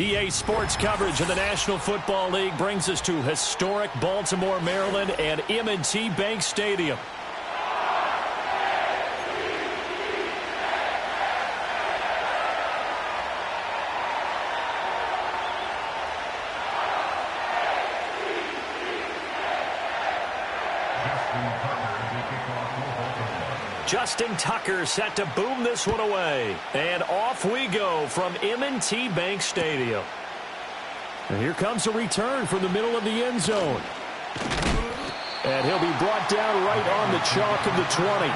EA Sports coverage of the National Football League brings us to historic Baltimore, Maryland, and M&T Bank Stadium. Justin Tucker set to boom this one away. And off we go from M&T Bank Stadium. And here comes a return from the middle of the end zone. And he'll be brought down right on the chalk of the 20.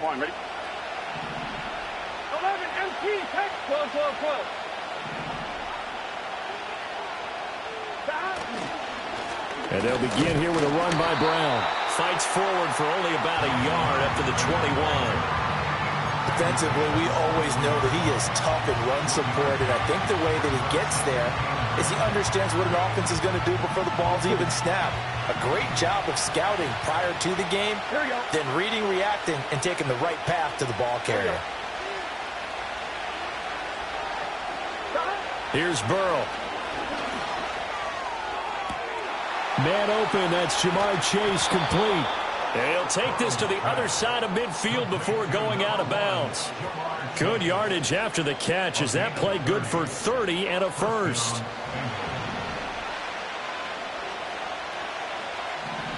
Ready? 11 MT, take. Close. And they'll begin here with a run by Brown. Fights forward for only about a yard up to the 21. Defensively, we always know that he is tough and run support, and I think the way that he gets there is he understands what an offense is going to do before the ball's even snapped. A great job of scouting prior to the game, then reading, reacting, and taking the right path to the ball carrier. Here's Burrow. Man open, that's Jamar Chase complete. And he'll take this to the other side of midfield before going out of bounds. Good yardage after the catch as that play good for 30 and a first.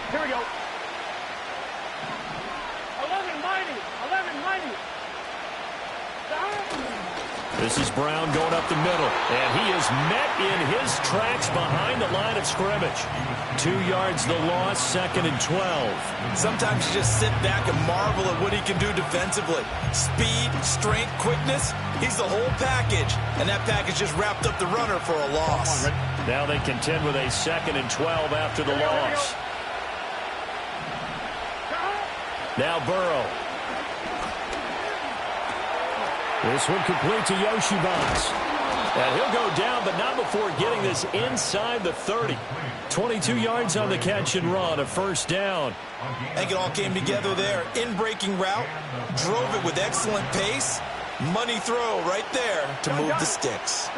Here we go. 11 mighty. This is Brown going up the middle, and he is met in his tracks behind the line of scrimmage. 2 yards the loss, 2nd and 12. Sometimes you just sit back and marvel at what he can do defensively. Speed, strength, quickness, he's the whole package. And that package just wrapped up the runner for a loss. Now they contend with a 2nd and 12 after the loss. Now Burrow. This one complete to Yoshibas. And he'll go down, but not before getting this inside the 30. 22 yards on the catch and run, a first down. I think it all came together there. In-breaking route, drove it with excellent pace. Money throw right there to move the sticks.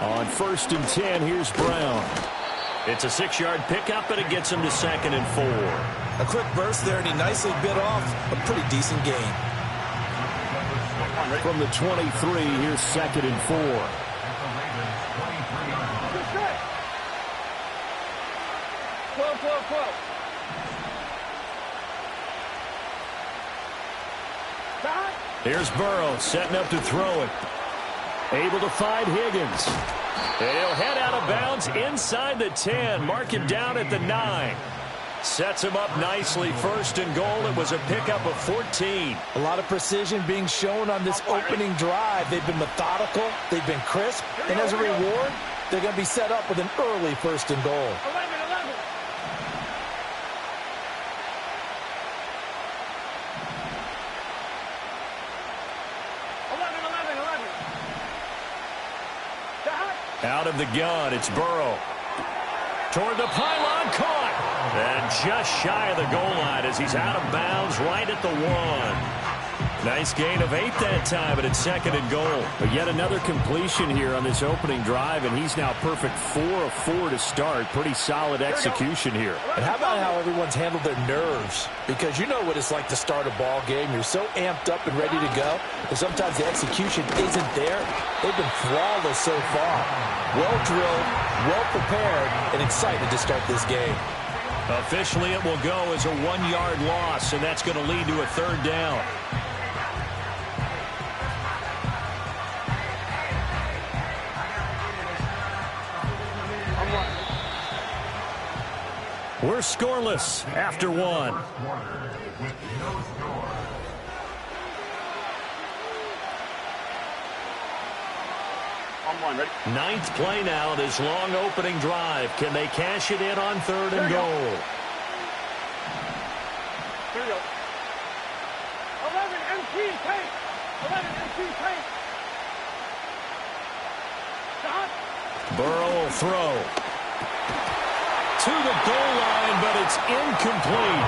On 1st and 10, here's Brown. It's a 6-yard pickup, but it gets him to 2nd and 4. A quick burst there, and he nicely bit off a pretty decent gain. From the 23, here's 2nd and 4. Close. Here's Burrow setting up to throw it. Able to find Higgins. And he'll head out of bounds inside the 10. Mark him down at the 9. Sets him up nicely. 1st and goal. It was a pickup of 14. A lot of precision being shown on this opening drive. They've been methodical. They've been crisp. And as a reward, they're going to be set up with an early 1st and goal. 11. Out of the gun, it's Burrow. Toward the pylon, caught. And just shy of the goal line as he's out of bounds right at the 1. Nice gain of 8 that time, but it's 2nd and goal. But yet another completion here on this opening drive, and he's now perfect 4 of 4 to start. Pretty solid execution here. And how about how everyone's handled their nerves? Because you know what it's like to start a ball game. You're so amped up and ready to go, and sometimes the execution isn't there. They've been flawless so far. Well drilled, well prepared, and excited to start this game. Officially, it will go as a 1-yard loss, and that's going to lead to a 3rd down. We're scoreless after one. On one, ready? Ninth play now, this long opening drive. Can they cash it in on 3rd and goal? Here we go. 11 MT tank. 11 MT tank. Stop. Burrow will throw. To the goal line, but it's incomplete.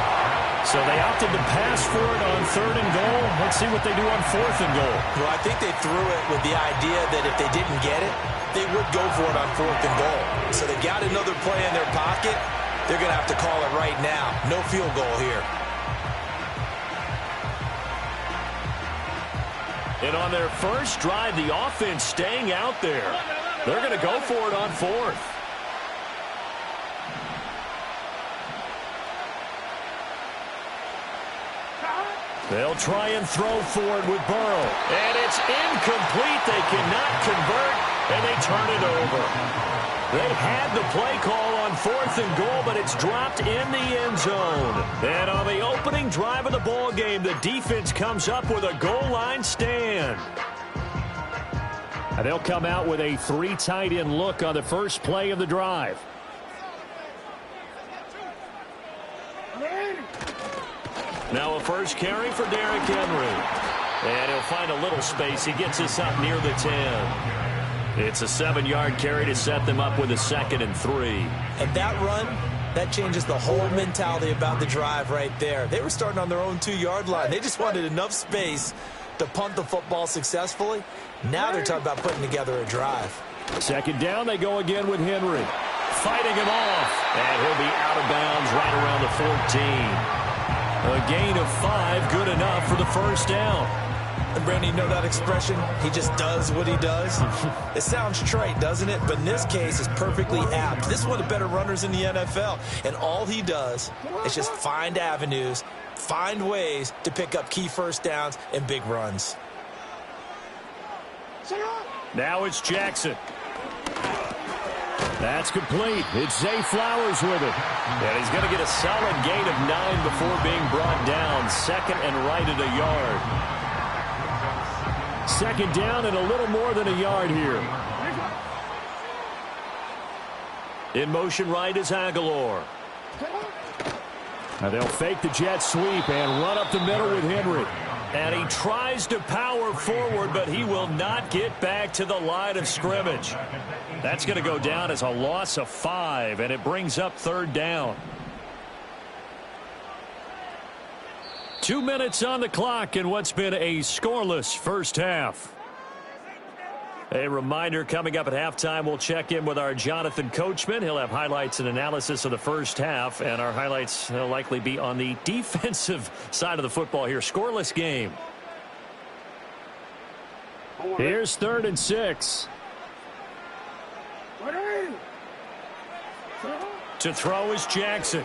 So they opted to pass for it on 3rd and goal. Let's see what they do on 4th and goal. Well, I think they threw it with the idea that if they didn't get it, they would go for it on 4th and goal. So they got another play in their pocket. They're going to have to call it right now. No field goal here. And on their first drive, the offense staying out there. They're going to go for it on 4th. They'll try and throw for it with Burrow. And it's incomplete. They cannot convert, and they turn it over. They had the play call on 4th and goal, but it's dropped in the end zone. And on the opening drive of the ball game, the defense comes up with a goal line stand. And they'll come out with a 3 tight end look on the first play of the drive. Now a first carry for Derrick Henry. And he'll find a little space. He gets us up near the 10. It's a 7-yard carry to set them up with a 2nd and 3. And that run, that changes the whole mentality about the drive right there. They were starting on their own 2-yard line. They just wanted enough space to punt the football successfully. Now they're talking about putting together a drive. 2nd down, they go again with Henry. Fighting him off. And he'll be out of bounds right around the 14. A gain of 5, good enough for the first down. And Brandon, you know that expression? He just does what he does. It sounds trite, doesn't it? But in this case, it's perfectly apt. This is one of the better runners in the NFL. And all he does is just find avenues, find ways to pick up key first downs and big runs. Now it's Jackson. That's complete. It's Zay Flowers with it. And he's going to get a solid gain of 9 before being brought down. 2nd and right at a yard. 2nd down and a little more than a yard here. In motion right is Aguilar. Now they'll fake the jet sweep and run up the middle with Henry. And he tries to power forward, but he will not get back to the line of scrimmage. That's going to go down as a loss of 5, and it brings up 3rd down. 2 minutes on the clock in what's been a scoreless first half. A reminder, coming up at halftime, we'll check in with our Jonathan Coachman. He'll have highlights and analysis of the first half, and our highlights will likely be on the defensive side of the football here. Scoreless game. Here's 3rd and 6. To throw is Jackson.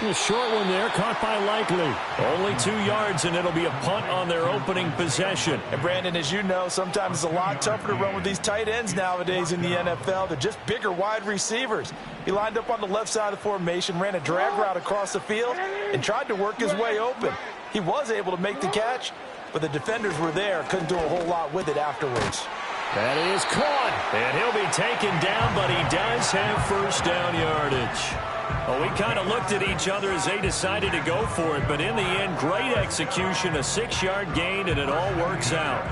A short one there, caught by Likely. Only 2 yards, and it'll be a punt on their opening possession. And Brandon, as you know, sometimes it's a lot tougher to run with these tight ends nowadays in the NFL. They're just bigger wide receivers. He lined up on the left side of the formation, ran a drag route across the field, and tried to work his way open. He was able to make the catch, but the defenders were there, couldn't do a whole lot with it afterwards. That is caught, and he'll be taken down, but he does have first down yardage. Well, we kind of looked at each other as they decided to go for it, but in the end, great execution, a 6-yard gain, and it all works out.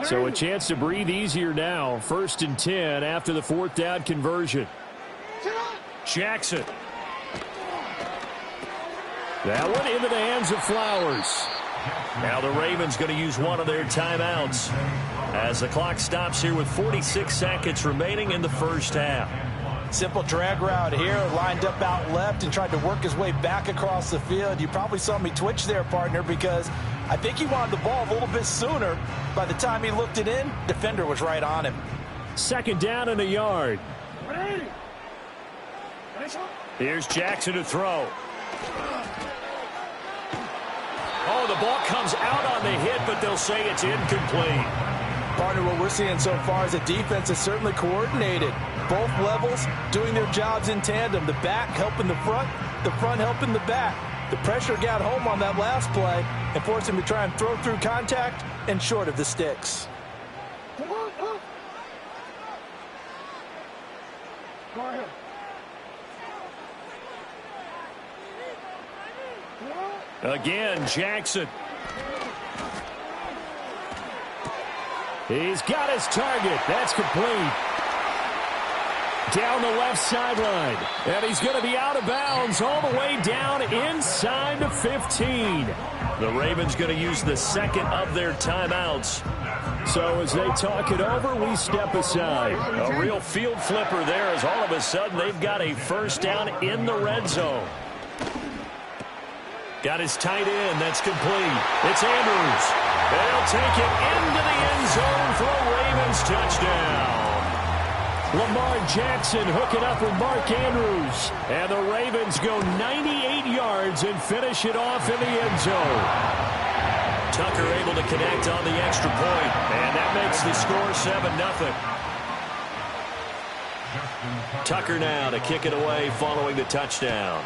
So a chance to breathe easier now. 1st and 10 after the 4th down conversion. Jackson. That one into the hands of Flowers. Now the Ravens going to use one of their timeouts as the clock stops here with 46 seconds remaining in the first half. Simple drag route here, lined up out left and tried to work his way back across the field. You probably saw me twitch there, partner, because I think he wanted the ball a little bit sooner. By the time he looked it in, defender was right on him. 2nd down and a yard. Here's Jackson to throw. Oh, the ball comes out on the hit, but they'll say it's incomplete. Partner, what we're seeing so far is the defense is certainly coordinated. Both levels doing their jobs in tandem. The back helping the front helping the back. The pressure got home on that last play and forced him to try and throw through contact and short of the sticks. Go ahead. Again, Jackson. He's got his target. That's complete. Down the left sideline. And he's going to be out of bounds all the way down inside the 15. The Ravens going to use the second of their timeouts. So as they talk it over, we step aside. A real field flipper there as all of a sudden they've got a first down in the red zone. Got his tight end. That's complete. It's Andrews. They'll take it into the end zone for a Ravens touchdown. Lamar Jackson hooking up with Mark Andrews. And the Ravens go 98 yards and finish it off in the end zone. Tucker able to connect on the extra point. And that makes the score 7-0. Tucker now to kick it away following the touchdown.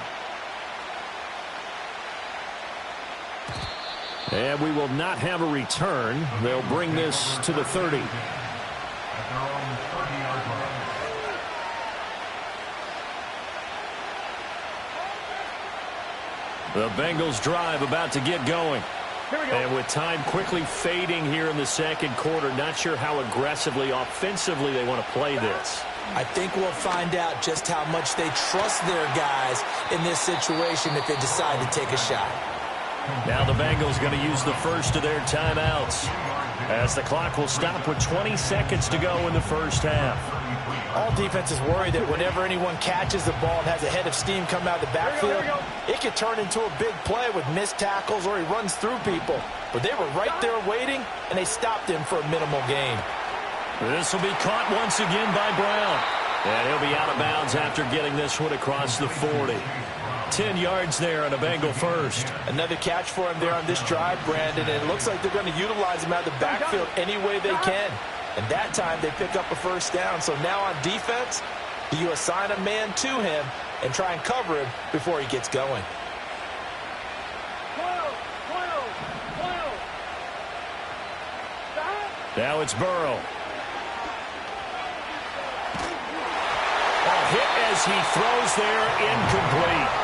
And we will not have a return. They'll bring this to the 30. The Bengals drive about to get going. And with time quickly fading here in the second quarter, not sure how aggressively, offensively they want to play this. I think we'll find out just how much they trust their guys in this situation if they decide to take a shot. Now the Bengals going to use the first of their timeouts as the clock will stop with 20 seconds to go in the first half. All defenses worry that whenever anyone catches the ball and has a head of steam come out of the backfield, it could turn into a big play with missed tackles or he runs through people. But they were right there waiting, and they stopped him for a minimal gain. This will be caught once again by Brown. And he'll be out of bounds after getting this one across the 40. 10 yards there on a Bengal first. Another catch for him there on this drive, Brandon, and it looks like they're going to utilize him out of the backfield any way they can. And that time they pick up a first down. So now on defense, do you assign a man to him and try and cover him before he gets going? Now it's Burrow. A hit as he throws there, incomplete.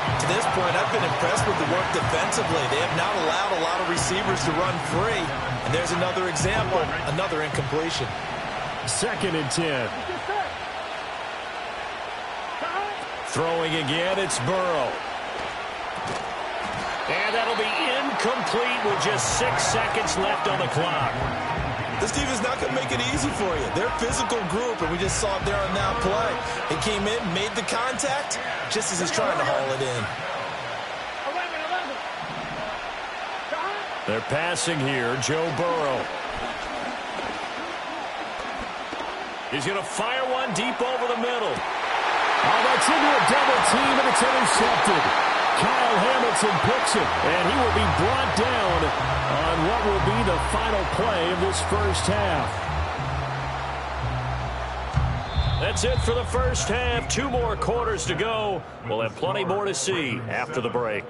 To this point, I've been impressed with the work defensively. They have not allowed a lot of receivers to run free. And there's another example, another incompletion. 2nd and 10. Throwing again, it's Burrow. And that'll be incomplete with just 6 seconds left on the clock. This team is not going to make it easy for you. They're a physical group, and we just saw it there on that play. He came in, made the contact, just as he's trying to haul it in. 11. They're passing here, Joe Burrow. He's going to fire one deep over the middle. Oh, that's into a double team, and it's intercepted. Kyle Hamilton picks it, and he will be brought down on what will be the final play of this first half. That's it for the first half. 2 more quarters to go. We'll have plenty more to see after the break.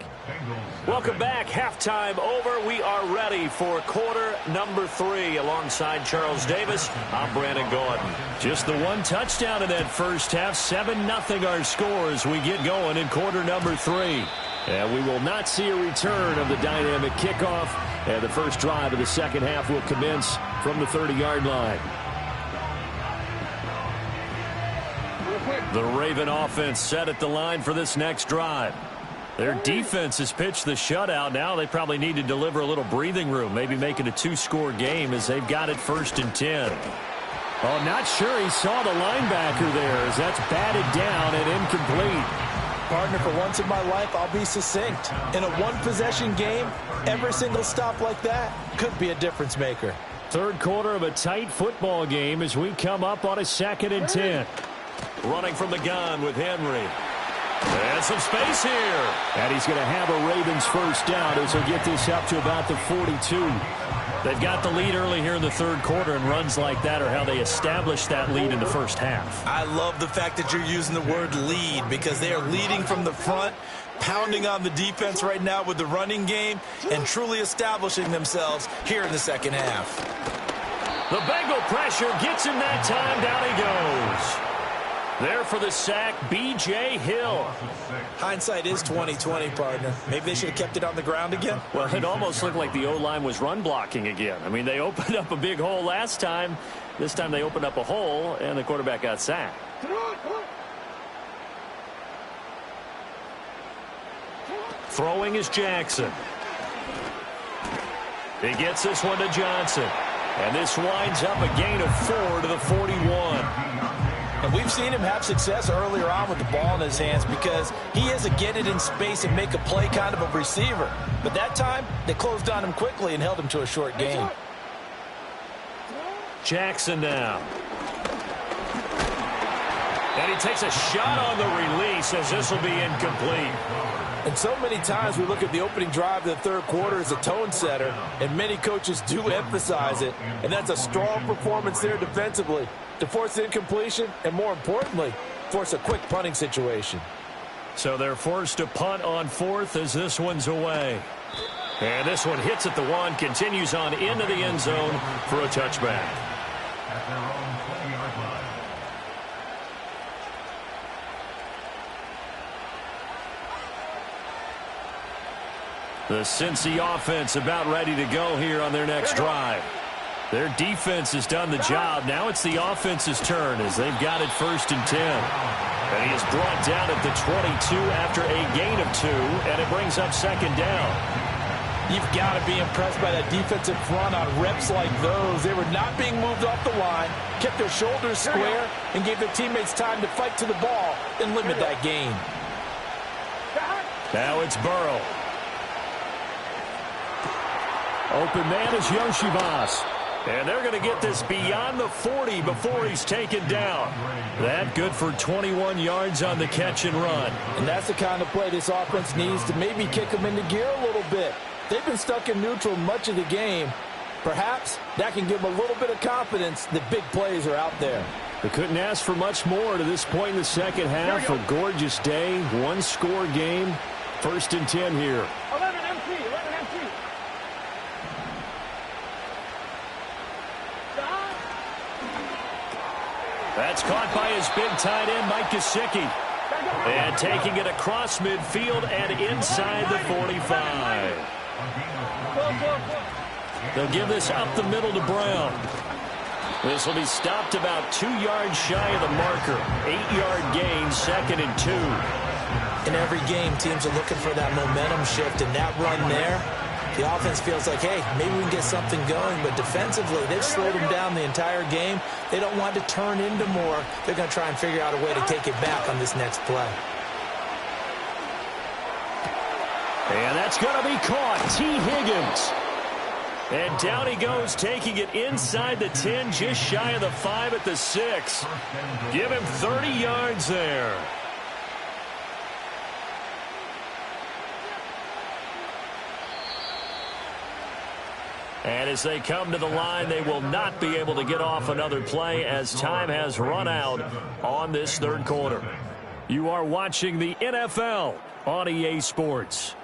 Welcome back. Halftime over. We are ready for quarter number 3. Alongside Charles Davis, I'm Brandon Gordon. Just the one touchdown in that first half. 7-0 our score as we get going in quarter number 3. And we will not see a return of the dynamic kickoff. And the first drive of the second half will commence from the 30-yard line. The Raven offense set at the line for this next drive. Their defense has pitched the shutout. Now they probably need to deliver a little breathing room, maybe make it a 2-score game as they've got it 1st and 10. Oh, not sure he saw the linebacker there as that's batted down and incomplete. Partner, for once in my life, I'll be succinct. In a one-possession game, every single stop like that could be a difference maker. Third quarter of a tight football game as we come up on a 2nd and 10. Running from the gun with Henry. And some space here. And he's going to have a Ravens first down as he'll get this up to about the 42. They've got the lead early here in the third quarter, and runs like that are how they establish that lead in the first half. I love the fact that you're using the word lead because they are leading from the front, pounding on the defense right now with the running game, and truly establishing themselves here in the second half. The Bengal pressure gets him that time. Down he goes. There for the sack, B.J. Hill. Hindsight is 20/20, partner. Maybe they should have kept it on the ground again. Well, it almost looked like the O-line was run blocking again. I mean, they opened up a big hole last time. This time they opened up a hole, and the quarterback got sacked. Throwing is Jackson. He gets this one to Johnson. And this winds up a gain of 4 to the 41. And we've seen him have success earlier on with the ball in his hands because he is a get it in space and make a play kind of a receiver. But that time, they closed on him quickly and held him to a short gain. Jackson now. And he takes a shot on the release as this will be incomplete. And so many times we look at the opening drive of the third quarter as a tone setter, and many coaches do emphasize it. And that's a strong performance there defensively to force incompletion and, more importantly, force a quick punting situation. So they're forced to punt on fourth as this one's away. And this one hits at the 1, continues on into the end zone for a touchback. At their own 20-yard line. The Cincy offense about ready to go here on their next drive. Their defense has done the job. Now it's the offense's turn as they've got it 1st and 10. And he is brought down at the 22 after a gain of 2, and it brings up 2nd down. You've got to be impressed by that defensive front on reps like those. They were not being moved off the line, kept their shoulders square, and gave their teammates time to fight to the ball and limit that gain. Now it's Burrow. Open man is Yoshivas. And they're going to get this beyond the 40 before he's taken down. That good for 21 yards on the catch and run. And that's the kind of play this offense needs to maybe kick them into gear a little bit. They've been stuck in neutral much of the game. Perhaps that can give them a little bit of confidence that big plays are out there. They couldn't ask for much more to this point in the second half. A gorgeous day, one-score game. 1st and 10 here. 11 MT, 11 MT. That's caught by his big tight end, Mike Gesicki. And taking it across midfield and inside the 45. They'll give this up the middle to Brown. This will be stopped about 2 yards shy of the marker. 8-yard gain, 2nd and 2. In every game, teams are looking for that momentum shift, and that run there, the offense feels like, hey, maybe we can get something going, but defensively, they've slowed them down the entire game. They don't want to turn into more. They're going to try and figure out a way to take it back on this next play. And that's going to be caught. T. Higgins. And down he goes, taking it inside the 10, just shy of the 5 at the 6. Give him 30 yards there. And as they come to the line, they will not be able to get off another play as time has run out on this third quarter. You are watching the NFL on EA Sports.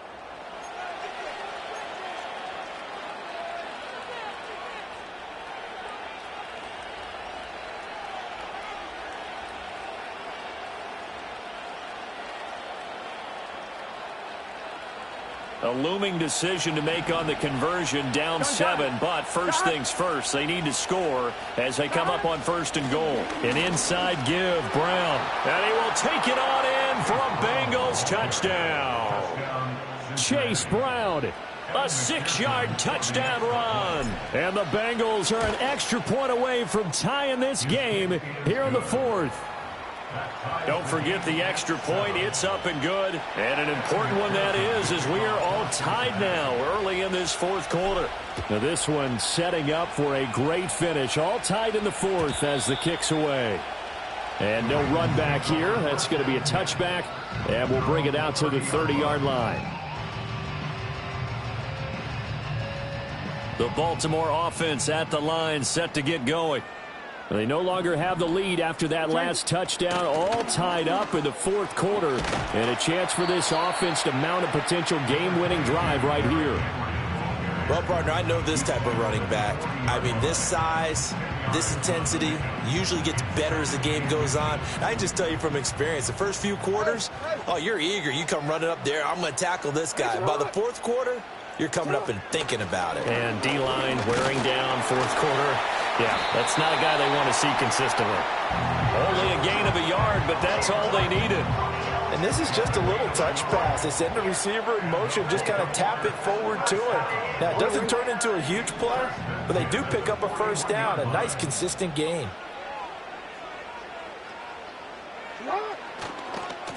A looming decision to make on the conversion, down 7, but first things first, they need to score as they come up on 1st and goal. An inside give, Brown, and he will take it on in for a Bengals touchdown. Chase Brown. A 6-yard touchdown run. And the Bengals are an extra point away from tying this game here in the 4th. Don't forget the extra point. It's up and good. And an important one that is, as we are all tied now early in this 4th quarter. Now this one setting up for a great finish. All tied in the 4th as the kick's away. And no run back here. That's going to be a touchback, and we'll bring it out to the 30-yard line. The Baltimore offense at the line, set to get going. They no longer have the lead after that last touchdown, all tied up in the fourth quarter, and a chance for this offense to mount a potential game-winning drive right here. Well, partner, I know this type of running back. I mean, this size, this intensity usually gets better as the game goes on. I can just tell you from experience, the first few quarters, oh, you're eager. You come running up there, I'm going to tackle this guy. By the fourth quarter, you're coming up and thinking about it. And D-line wearing down fourth quarter. Yeah, that's not a guy they want to see consistently. Only a gain of a yard, but that's all they needed. And this is just a little touch pass. They send the receiver in motion, just kind of tap it forward to him. Now, it doesn't turn into a huge play, but they do pick up a first down, a nice, consistent gain.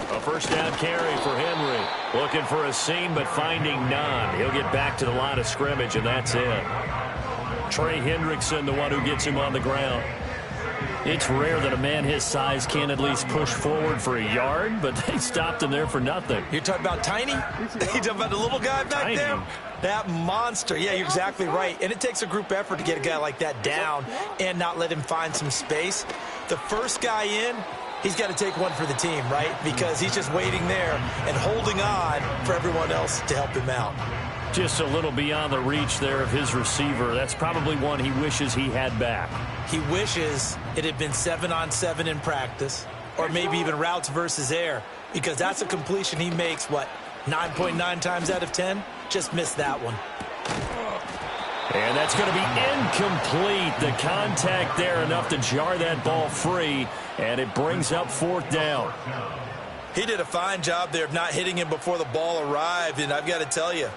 A first down carry for Henry. Looking for a seam, but finding none. He'll get back to the line of scrimmage, and that's it. Trey Hendrickson, the one who gets him on the ground. It's rare that a man his size can at least push forward for a yard, but they stopped him there for nothing. You're talking about Tiny? You're talking about the little guy back there? That monster. Yeah, you're exactly right. And it takes a group effort to get a guy like that down and not let him find some space. The first guy in, he's got to take one for the team, right? Because he's just waiting there and holding on for everyone else to help him out. Just a little beyond the reach there of his receiver. That's probably one he wishes he had back. He wishes it had been 7-on-7 in practice, or maybe even routes versus air, because that's a completion he makes, what, 9.9 times out of 10? Just missed that one. And that's going to be incomplete. The contact there enough to jar that ball free, and it brings up fourth down. He did a fine job there of not hitting him before the ball arrived, and I've got to tell you,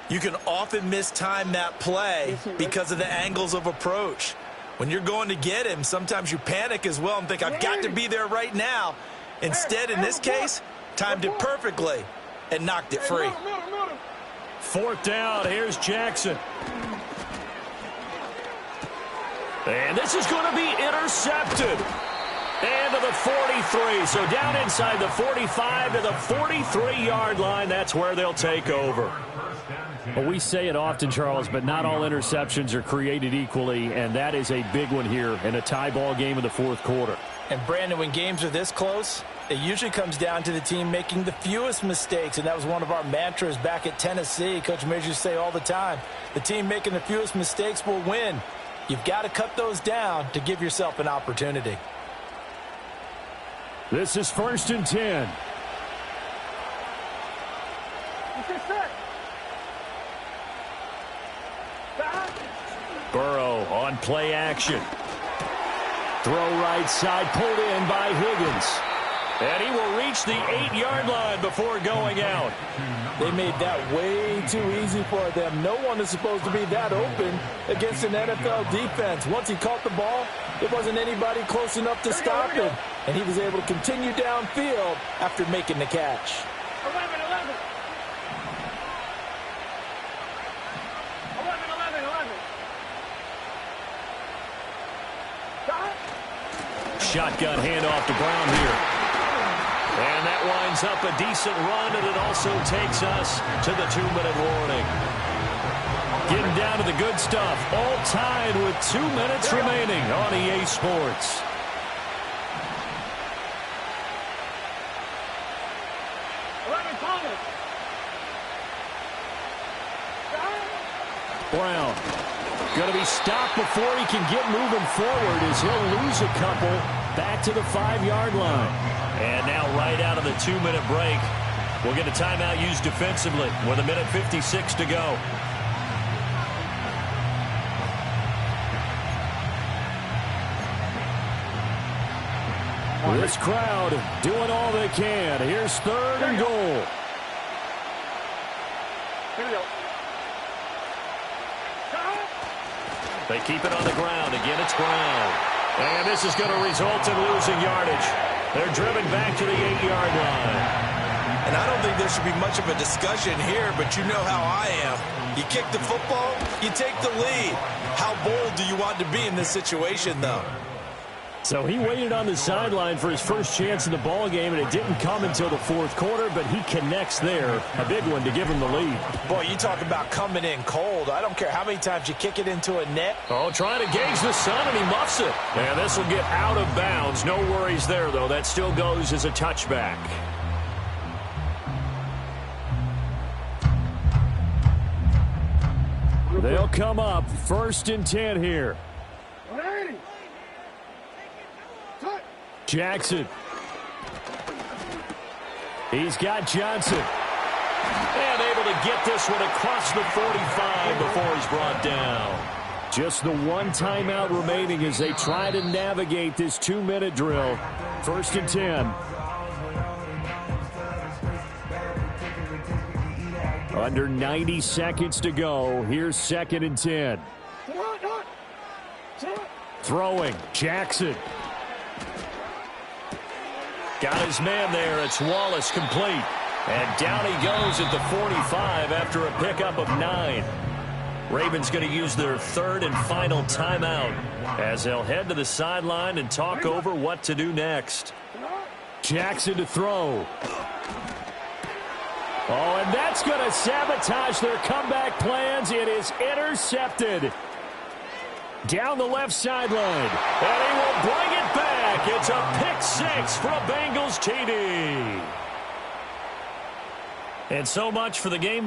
you can often mistime that play because of the angles of approach. When you're going to get him, sometimes you panic as well and think, I've got to be there right now. Instead, in this case, timed it perfectly and knocked it free. Fourth down, here's Jackson. And this is going to be intercepted. And to the 43, so down inside the 45 to the 43-yard line. That's where they'll take over. Well, we say it often, Charles, but not all interceptions are created equally, and that is a big one here in a tie ball game in the fourth quarter. And, Brandon, when games are this close, it usually comes down to the team making the fewest mistakes, and that was one of our mantras back at Tennessee. Coach Majors say all the time, the team making the fewest mistakes will win. You've got to cut those down to give yourself an opportunity. This is 1st and 10. Burrow on play action. Throw right side, pulled in by Higgins. And he will reach the 8-yard line before going out. They made that way too easy for them. No one is supposed to be that open against an NFL defense. Once he caught the ball, there wasn't anybody close enough to stop him. And he was able to continue downfield after making the catch. 11. Shotgun handoff to Brown here. And that winds up a decent run, and it also takes us to the 2-minute warning. Getting down to the good stuff. All tied with 2 minutes remaining on EA Sports. Brown going to be stopped before he can get moving forward as he'll lose a couple back to the 5-yard line. And now right out of the 2-minute break, we'll get a timeout used defensively with 1:56 to go. This crowd doing all they can. Here's 3rd and goal. Here we go. They keep it on the ground. Again, it's Brown. And this is going to result in losing yardage. They're driven back to the 8-yard line. And I don't think there should be much of a discussion here, but you know how I am. You kick the football, you take the lead. How bold do you want to be in this situation, though? So he waited on the sideline for his first chance in the ball game, and it didn't come until the fourth quarter, but he connects there. A big one to give him the lead. Boy, you talk about coming in cold. I don't care how many times you kick it into a net. Oh, trying to gauge the sun, and he muffs it. And this will get out of bounds. No worries there, though. That still goes as a touchback. They'll come up 1st and 10 here. Jackson. He's got Johnson. And able to get this one across the 45 before he's brought down. Just the one timeout remaining as they try to navigate this 2-minute drill. 1st and 10. Under 90 seconds to go. Here's 2nd and 10. Throwing. Jackson. Got his man there. It's Wallace complete. And down he goes at the 45 after a pickup of 9. Ravens going to use their 3rd and final timeout as they'll head to the sideline and talk over what to do next. Jackson to throw. Oh, and that's going to sabotage their comeback plans. It is intercepted. Down the left sideline. And he will bring it back. It's a pick 6 for a Bengals TD. And so much for the game.